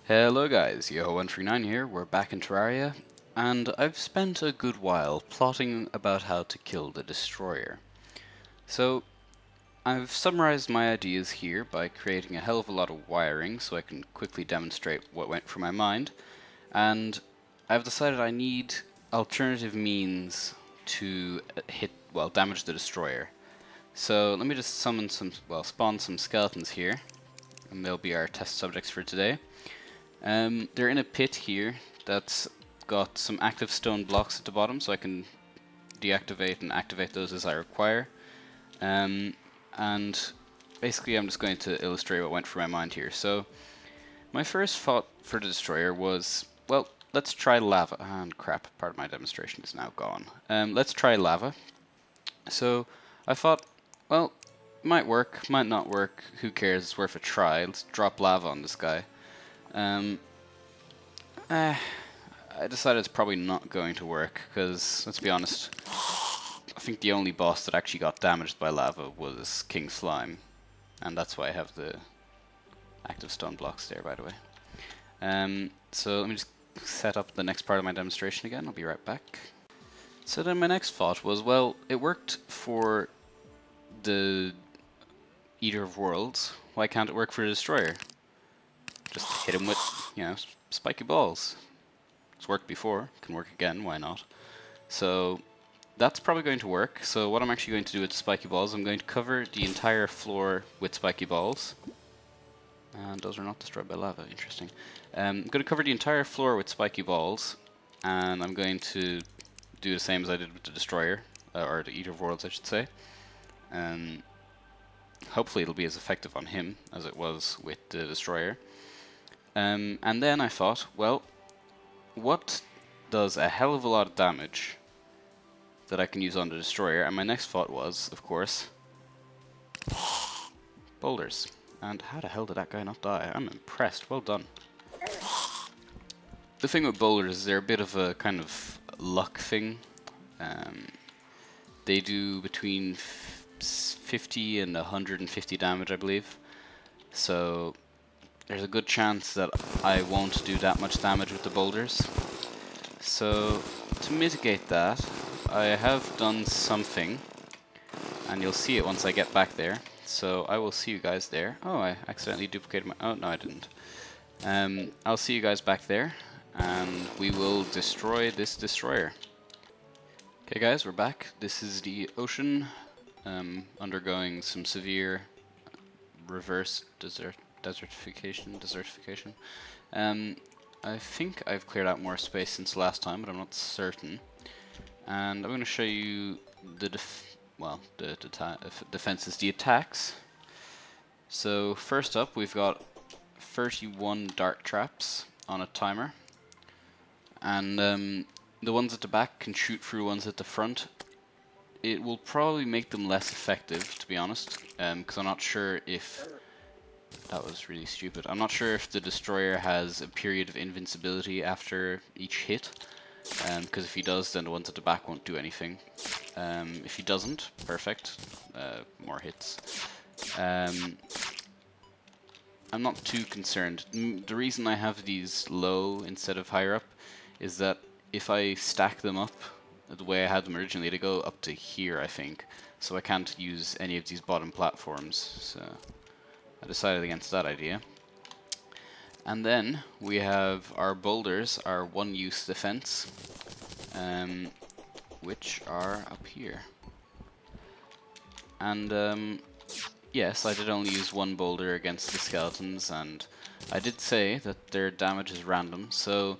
Hello guys, Yoho139 here, we're back in Terraria, and I've spent a good while plotting about how to kill the destroyer. So, I've summarized my ideas here by creating a hell of a lot of wiring so I can quickly demonstrate what went through my mind, and I've decided I need alternative means to damage the destroyer. So let me just spawn some skeletons here, and they'll be our test subjects for today. They're in a pit here that's got some active stone blocks at the bottom, so I can deactivate and activate those as I require. And basically I'm just going to illustrate what went through my mind here. So my first thought for the destroyer was, well, let's try lava. And crap, part of my demonstration is now gone. Let's try lava. So I thought, well, might work, might not work, who cares, it's worth a try. Let's drop lava on this guy. I decided it's probably not going to work, because, let's be honest, I think the only boss that actually got damaged by lava was King Slime, and that's why I have the active stone blocks there, by the way. So let me just set up the next part of my demonstration again, I'll be right back. So then my next thought was, well, it worked for the Eater of Worlds, why can't it work for the Destroyer? Just hit him with, spiky balls. It's worked before, can work again, why not? So that's probably going to work. So what I'm actually going to do with the spiky balls, I'm going to cover the entire floor with spiky balls. And those are not destroyed by lava, interesting. I'm going to cover the entire floor with spiky balls, and I'm going to do the same as I did with the Destroyer, or the Eater of Worlds I should say. Hopefully it'll be as effective on him as it was with the Destroyer. And then I thought, well, what does a hell of a lot of damage that I can use on the Destroyer? And my next thought was, of course, boulders. And how the hell did that guy not die? I'm impressed, well done. The thing with boulders is they're a bit of a kind of luck thing. They do between 50 and 150 damage, I believe. So there's a good chance that I won't do that much damage with the boulders. So to mitigate that, I have done something, and you'll see it once I get back there. So I will see you guys there. Oh, I accidentally duplicated my... Oh, no, I didn't. I'll see you guys back there, and we will destroy this destroyer. Okay guys, we're back. This is the ocean, undergoing some severe reverse desertification. I think I've cleared out more space since last time, but I'm not certain. And I'm going to show you the defenses, the attacks. So first up, we've got 31 dart traps on a timer, and the ones at the back can shoot through ones at the front. It will probably make them less effective, to be honest, because I'm not sure if... That was really stupid. I'm not sure if the Destroyer has a period of invincibility after each hit, because if he does, then the ones at the back won't do anything. If he doesn't, perfect, more hits. I'm not too concerned. The reason I have these low instead of higher up is that if I stack them up the way I had them originally, they go up to here, I think, so I can't use any of these bottom platforms, so I decided against that idea. And then we have our boulders, our one-use defense, which are up here. And yes, I did only use one boulder against the skeletons, and I did say that their damage is random, so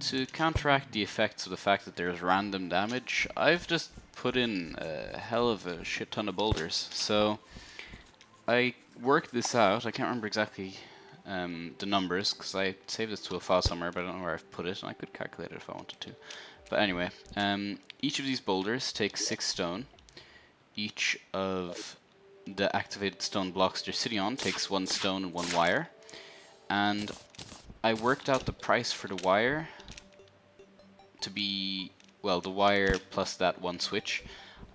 to counteract the effects of the fact that there's random damage, I've just put in a hell of a shit ton of boulders. So I worked this out. I can't remember exactly the numbers, because I saved this to a file somewhere, but I don't know where I've put it, and I could calculate it if I wanted to. But anyway, each of these boulders takes 6 stone. Each of the activated stone blocks they're sitting on takes 1 stone and 1 wire. And I worked out the price for the wire to be, well, the wire plus that 1 switch.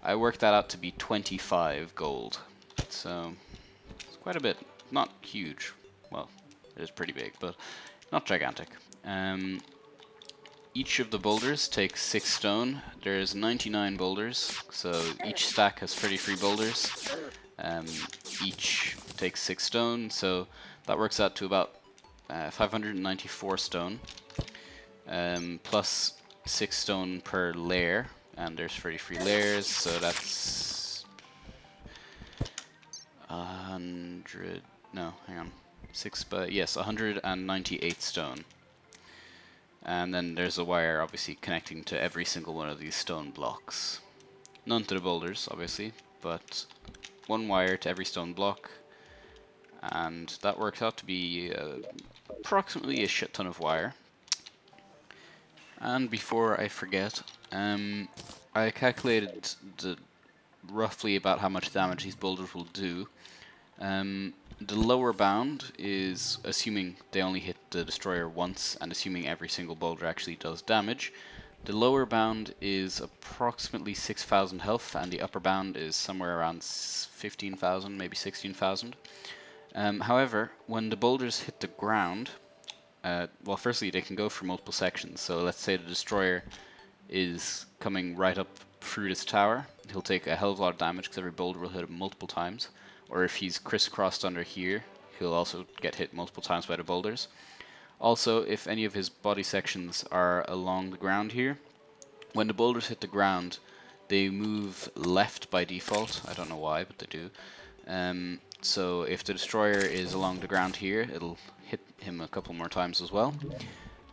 I worked that out to be 25 gold. So it's quite a bit. Not huge. Well, It is pretty big, but not gigantic. Each of the boulders takes 6 stone. There's 99 boulders, so each stack has 33 boulders. Each takes 6 stone, so that works out to about 594 stone, plus 6 stone per layer, and there's 33 layers, so that's 100. No, hang on, 6, but yes, 198 stone. And then there's a wire obviously connecting to every single one of these stone blocks. None to the boulders, obviously, but one wire to every stone block. And that works out to be approximately a shit ton of wire. And before I forget, I calculated roughly about how much damage these boulders will do. The lower bound is assuming they only hit the destroyer once and assuming every single boulder actually does damage. The lower bound is approximately 6,000 health and the upper bound is somewhere around 15,000, maybe 16,000. However, when the boulders hit the ground, well, firstly they can go for multiple sections. So let's say the destroyer is coming right up through this tower. He'll take a hell of a lot of damage because every boulder will hit him multiple times. Or if he's crisscrossed under here, he'll also get hit multiple times by the boulders. Also, if any of his body sections are along the ground here, when the boulders hit the ground, they move left by default. I don't know why, but they do. So if the destroyer is along the ground here, it'll hit him a couple more times as well.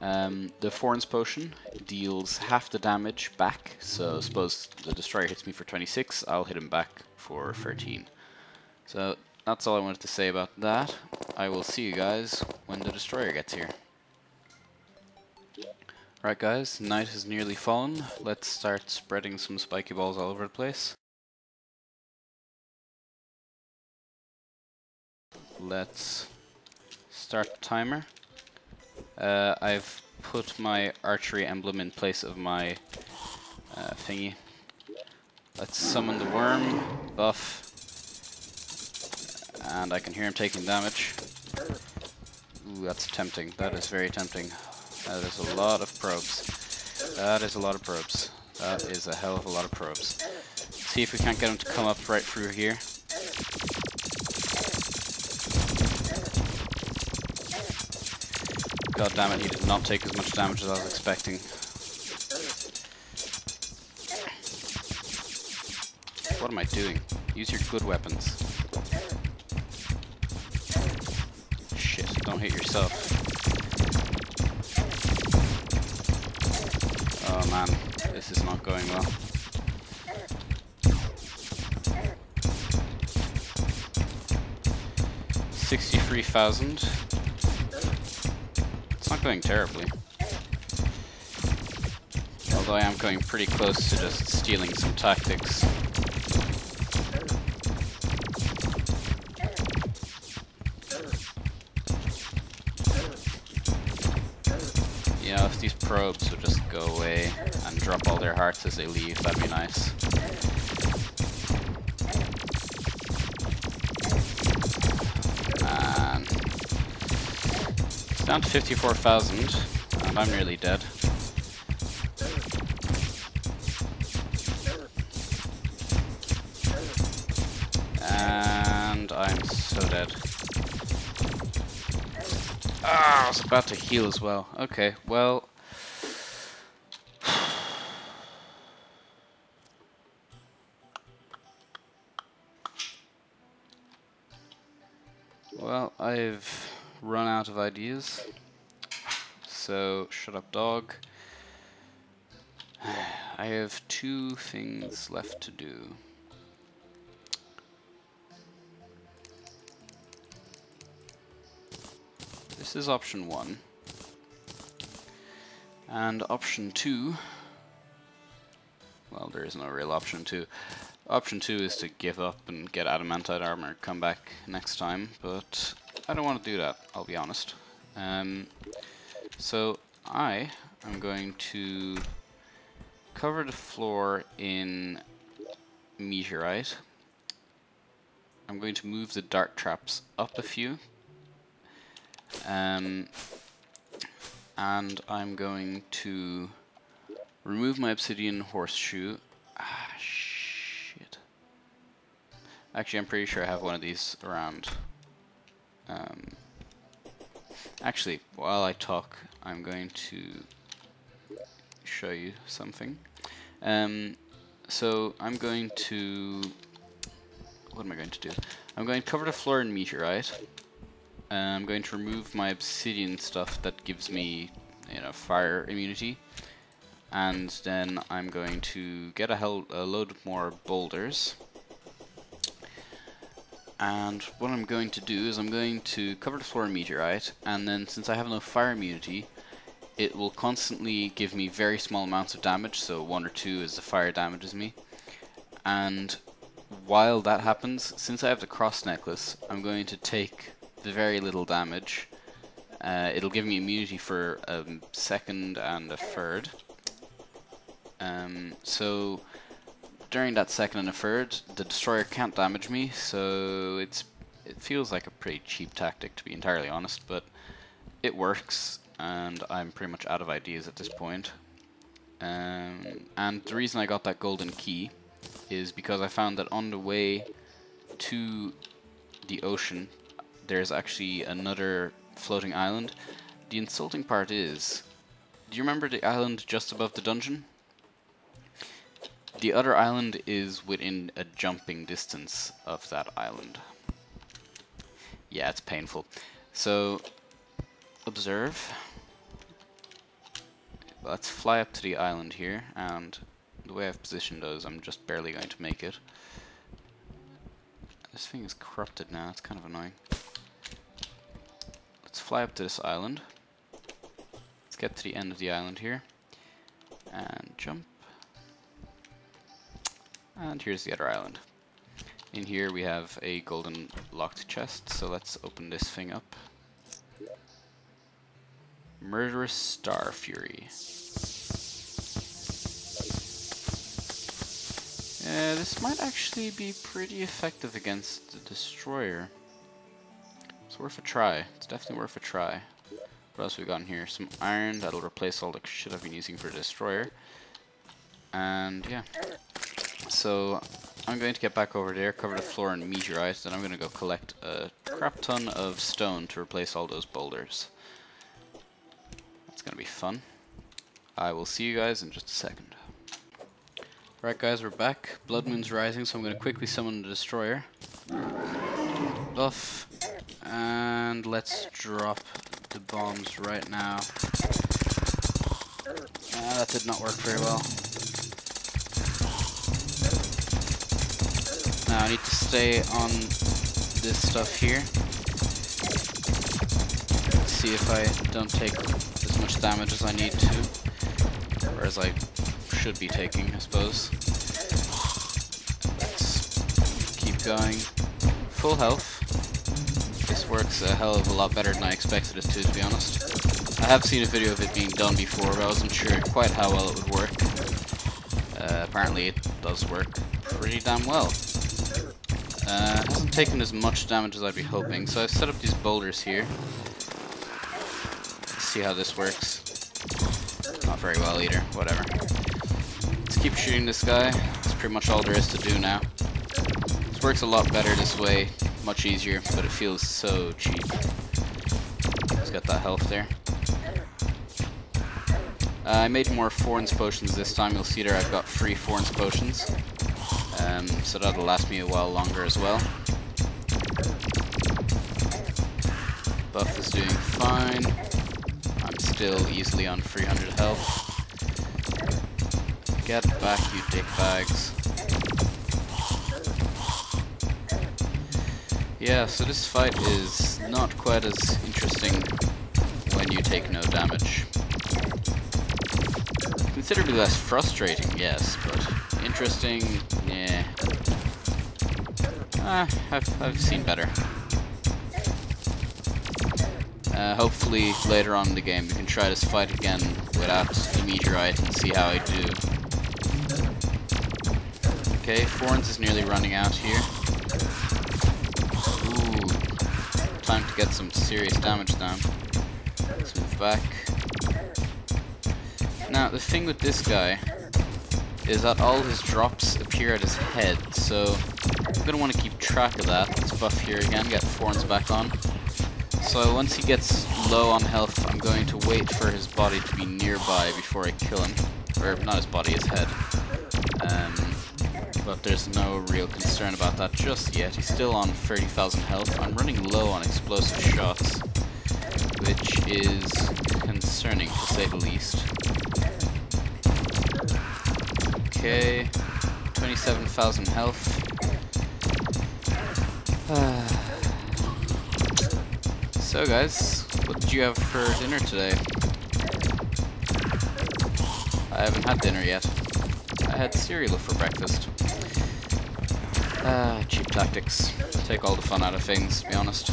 The Thorns Potion deals half the damage back, so suppose the destroyer hits me for 26, I'll hit him back for 13. So that's all I wanted to say about that. I will see you guys when the destroyer gets here. Right guys, night has nearly fallen. Let's start spreading some spiky balls all over the place. Let's start the timer. I've put my archery emblem in place of my thingy. Let's summon the worm buff. And I can hear him taking damage. Ooh, that's tempting. That is very tempting. That is a lot of probes. That is a lot of probes. That is a hell of a lot of probes. See if we can't get him to come up right through here. God damn it, he did not take as much damage as I was expecting. What am I doing? Use your good weapons. Shit, don't hit yourself. Oh man, this is not going well. $63,000. It's not going terribly. Although I am going pretty close to just stealing some tactics. You know, if these probes would just go away and drop all their hearts as they leave, that'd be nice. Man. It's down to 54,000, and I'm nearly dead. And I'm so dead. Ah, I was about to heal as well. Okay, well. Well, I've run out of ideas. So, shut up, dog. I have 2 things left to do. This is option 1. And option 2... well, there is no real option 2. Option 2 is to give up and get adamantite armor, come back next time, but I don't want to do that, I'll be honest. So I am going to cover the floor in meteorite. I'm going to move the dart traps up a few. And I'm going to remove my obsidian horseshoe. Ah, shit. Actually, I'm pretty sure I have one of these around. Actually, while I talk, I'm going to show you something. So I'm going to... What am I going to do? I'm going to cover the floor in meteorite. I'm going to remove my obsidian stuff that gives me, you know, fire immunity. And then I'm going to get a load more boulders. And what I'm going to do is I'm going to cover the floor in meteorite, and then since I have no fire immunity, it will constantly give me very small amounts of damage, so 1 or 2 as the fire damages me. And while that happens, since I have the cross necklace, I'm going to take the very little damage. It'll give me immunity for a second and a third. So during that second and a third, the destroyer can't damage me, so it feels like a pretty cheap tactic, to be entirely honest, but it works, and I'm pretty much out of ideas at this point. And the reason I got that golden key is because I found that on the way to the ocean, there's actually another floating island. The insulting part is, do you remember the island just above the dungeon? The other island is within a jumping distance of that island. Yeah, it's painful. So, observe. Let's fly up to the island here, and the way I've positioned those, I'm just barely going to make it. This thing is corrupted now, it's kind of annoying. Let's fly up to this island. Let's get to the end of the island here, and jump. And here's the other island. In here we have a golden locked chest, so let's open this thing up. Murderous Star Fury. Yeah, this might actually be pretty effective against the destroyer. It's worth a try. It's definitely worth a try. What else we got in here? Some iron that'll replace all the shit I've been using for the destroyer. And yeah. So I'm going to get back over there, cover the floor in meteorite, then I'm going to go collect a crap ton of stone to replace all those boulders. That's going to be fun. I will see you guys in just a second. Right guys, we're back. Blood Moon's rising, so I'm going to quickly summon the destroyer. Buff. And let's drop the bombs right now. That did not work very well. Now I need to stay on this stuff here. Let's see if I don't take as much damage as I need to. Or as I should be taking, I suppose. Let's keep going. Full health. This works a hell of a lot better than I expected it to be honest. I have seen a video of it being done before, but I wasn't sure quite how well it would work. Apparently it does work pretty damn well. Hasn't taken as much damage as I'd be hoping, so I've set up these boulders here. Let's see how this works. Not very well either, whatever. Let's keep shooting this guy. That's pretty much all there is to do now. This works a lot better this way, much easier, but it feels so cheap. Let's get that health there. I made more Thorns potions this time. You'll see there I've got 3 Thorns potions. So that'll last me a while longer as well. Buff is doing fine. I'm still easily on 300 health. Get back, you dickbags. Yeah, so this fight is not quite as interesting when you take no damage. Considerably less frustrating, yes, but interesting, yeah. I've seen better. Hopefully later on in the game we can try this fight again without the meteorite and see how I do. Okay, Thorns is nearly running out here. Ooh, time to get some serious damage down. Let's move back. Now, the thing with this guy is that all his drops appear at his head, so I'm going to want to keep track of that. Let's buff here again, get Thorns back on. So once he gets low on health, I'm going to wait for his body to be nearby before I kill him. Or, not his body, his head. But there's no real concern about that just yet. He's still on 30,000 health. I'm running low on explosive shots, which is concerning to say the least. Okay, 27,000 health. So guys, what did you have for dinner today? I haven't had dinner yet. I had cereal for breakfast. Cheap tactics. Take all the fun out of things, to be honest.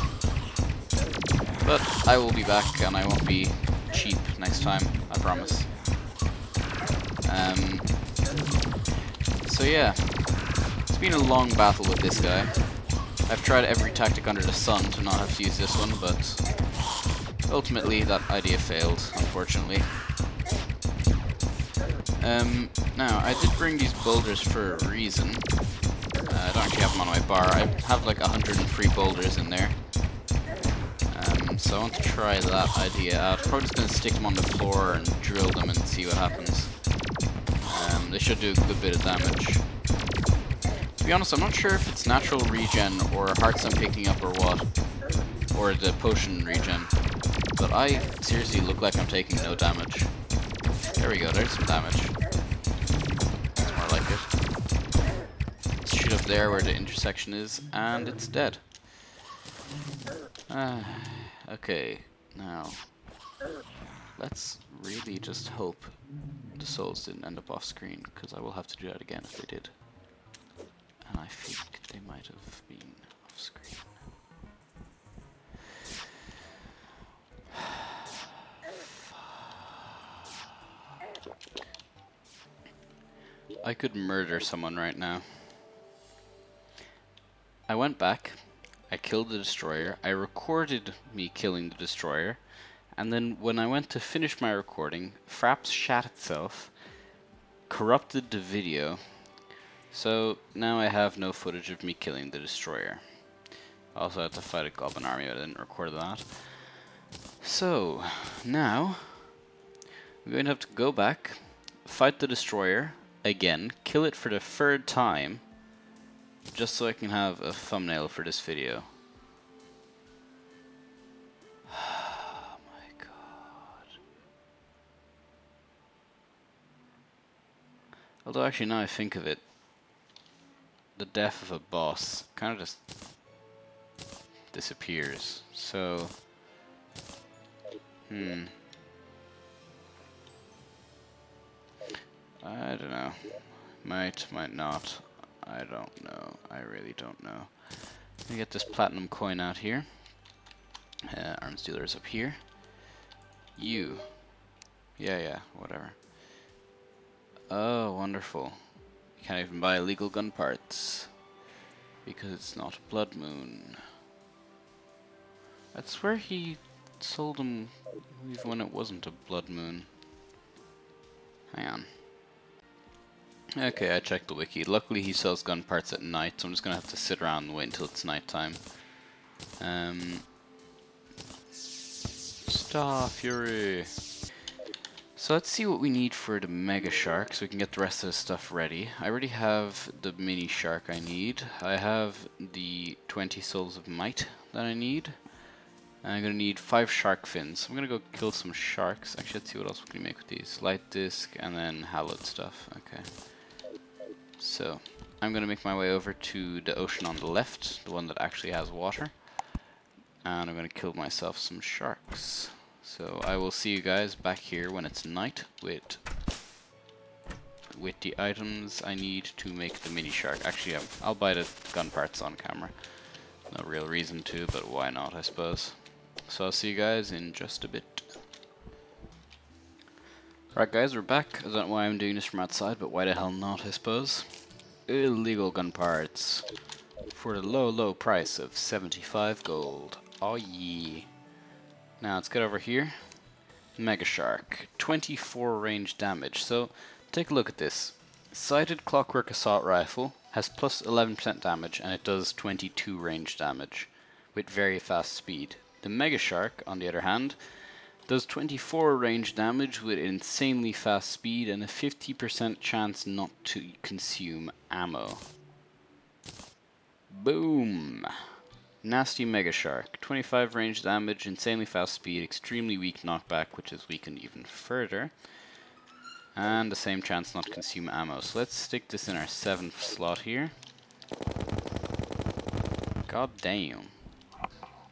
But I will be back and I won't be cheap next time, I promise. So yeah, it's been a long battle with this guy. I've tried every tactic under the sun to not have to use this one, but ultimately that idea failed, unfortunately. Now, I did bring these boulders for a reason. I don't actually have them on my bar. I have like 103 boulders in there. So I want to try that idea out. Probably just going to stick them on the floor and drill them and see what happens. They should do a good bit of damage. To be honest, I'm not sure if it's natural regen or hearts I'm picking up or what. Or the potion regen. But I seriously look like I'm taking no damage. There we go, there's some damage. That's more like it. Let's shoot up there where the intersection is, and it's dead. Okay, now let's really just hope the souls didn't end up off screen, because I will have to do that again if they did. And I think they might have been off screen. I could murder someone right now. I went back, I killed the destroyer, I recorded me killing the destroyer, and then when I went to finish my recording, Fraps shat itself, corrupted the video, so now I have no footage of me killing the destroyer. I also had to fight a goblin army, but I didn't record that. So, now, I'm going to have to go back, fight the destroyer, again, kill it for the third time, just so I can have a thumbnail for this video. Oh my god. Although actually now I think of it, the death of a boss kind of just disappears, so I don't know. Might not. I don't know. I really don't know. Let me get this platinum coin out here. Arms dealer's up here. You. Yeah, whatever. Oh, wonderful. You can't even buy illegal gun parts. Because it's not a blood moon. I swear he sold them even when it wasn't a blood moon. Hang on. Okay, I checked the wiki. Luckily he sells gun parts at night, so I'm just gonna have to sit around and wait until it's nighttime. Star Fury! So let's see what we need for the Mega Shark, so we can get the rest of the stuff ready. I already have the Mini Shark I need. I have the 20 Souls of Might that I need. And I'm gonna need 5 shark fins. I'm gonna go kill some sharks. Actually, let's see what else we can make with these. Light disc, and then hallowed stuff. Okay. So, I'm gonna make my way over to the ocean on the left, the one that actually has water. And I'm gonna kill myself some sharks. So, I will see you guys back here when it's night with the items I need to make the mini shark. Actually, I'll buy the gun parts on camera. No real reason to, but why not, I suppose. So I'll see you guys in just a bit. Right guys, we're back. I don't know why I'm doing this from outside, but why the hell not, I suppose. Illegal gun parts. For the low price of 75 gold. Oh yeah. Now let's get over here. Mega Shark. 24 range damage. So take a look at this. Sighted Clockwork Assault Rifle has plus 11% damage and it does 22 range damage with very fast speed. The Mega Shark, on the other hand, does 24 range damage with insanely fast speed and a 50% chance not to consume ammo. Boom! Nasty Mega Shark. 25 range damage, insanely fast speed, extremely weak knockback, which is weakened even further. And the same chance not to consume ammo. So let's stick this in our 7th slot here. God damn.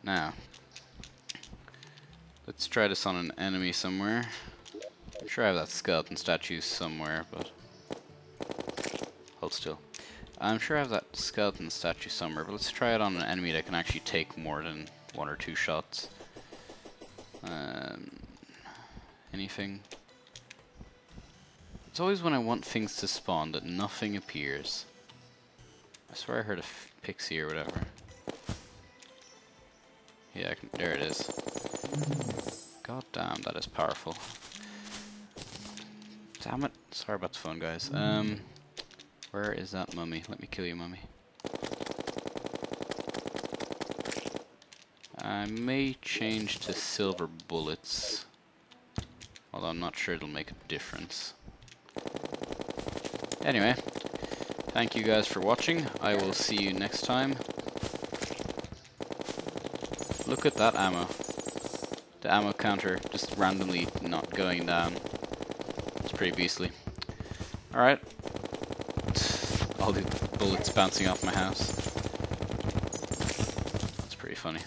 Now, let's try this on an enemy somewhere. I'm sure I have that skeleton statue somewhere, but... hold still. I'm sure I have that skeleton statue somewhere, but let's try it on an enemy that can actually take more than 1 or 2 shots. Anything? It's always when I want things to spawn that nothing appears. I swear I heard a pixie or whatever. Yeah, there it is. God damn, that is powerful. Damn it. Sorry about the phone, guys. Where is that mummy? Let me kill you, mummy. I may change to silver bullets, although I'm not sure it'll make a difference. Anyway, thank you guys for watching. I will see you next time. Look at that ammo. The ammo counter just randomly not going down. It's pretty beastly. Alright. All the bullets bouncing off my house. That's pretty funny.